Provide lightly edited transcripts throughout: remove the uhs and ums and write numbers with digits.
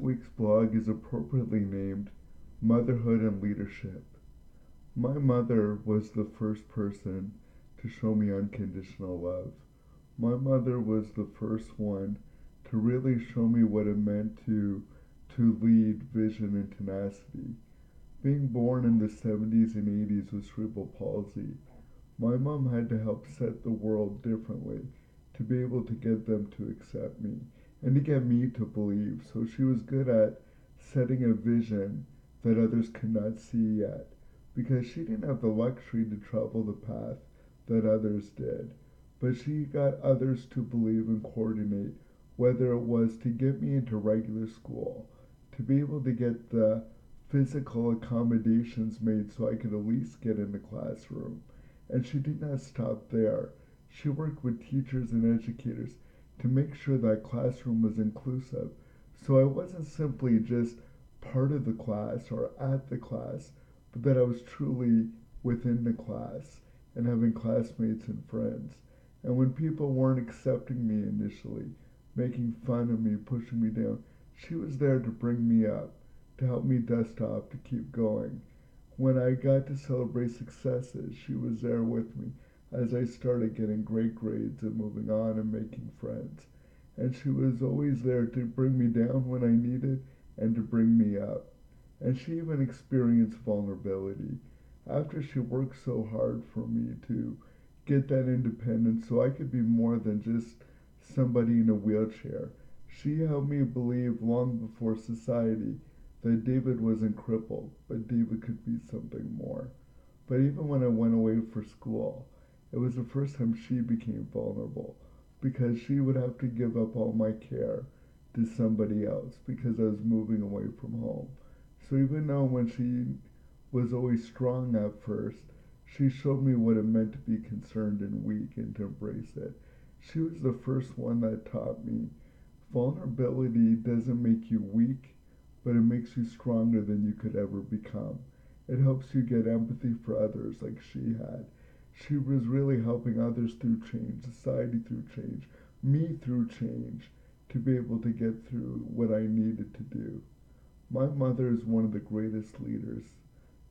week's blog is appropriately named Motherhood and Leadership. My mother was the first person to show me unconditional love. My mother was the first one to really show me what it meant to lead vision and tenacity. Being born in the 70s and 80s with cerebral palsy, my mom had to help set the world differently to be able to get them to accept me and to get me to believe. So she was good at setting a vision that others could not see yet because she didn't have the luxury to travel the path that others did. But she got others to believe and coordinate, whether it was to get me into regular school, to be able to get the physical accommodations made so I could at least get in the classroom. And she did not stop there. She worked with teachers and educators to make sure that classroom was inclusive. So I wasn't simply just part of the class or at the class, but that I was truly within the class and having classmates and friends. And when people weren't accepting me initially, making fun of me, pushing me down, she was there to bring me up, to help me dust off, to keep going. When I got to celebrate successes, she was there with me as I started getting great grades and moving on and making friends. And she was always there to bring me down when I needed and to bring me up. And she even experienced vulnerability. After she worked so hard for me to get that independence so I could be more than just somebody in a wheelchair, she helped me believe long before society that David wasn't crippled, but David could be something more. But even when I went away for school, it was the first time she became vulnerable because she would have to give up all my care to somebody else because I was moving away from home. So even though when she was always strong at first, she showed me what it meant to be concerned and weak and to embrace it. She was the first one that taught me vulnerability doesn't make you weak, but it makes you stronger than you could ever become. It helps you get empathy for others like she had. She was really helping others through change, society through change, me through change, to be able to get through what I needed to do. My mother is one of the greatest leaders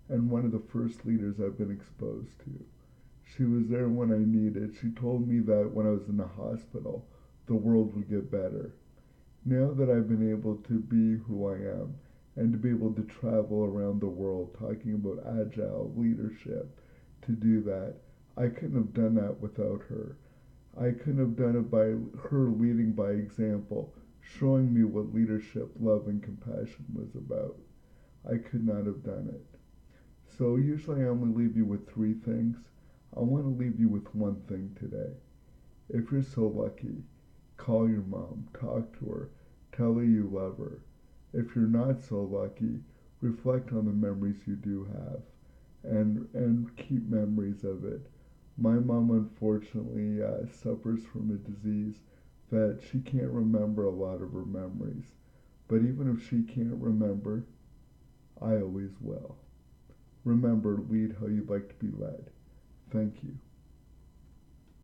and one of the first leaders I've been exposed to. She was there when I needed. She told me that when I was in the hospital, the world would get better. Now that I've been able to be who I am and to be able to travel around the world talking about agile leadership, to do that, I couldn't have done that without her. I couldn't have done it by her leading by example, showing me what leadership, love, and compassion was about. I could not have done it. So usually I only leave you with three things. I want to leave you with one thing today. If you're so lucky, call your mom, talk to her, tell her you love her. If you're not so lucky, reflect on the memories you do have and keep memories of it. My mom unfortunately suffers from a disease that she can't remember a lot of her memories. But even if she can't remember, I always will. Remember, lead how you'd like to be led. Thank you.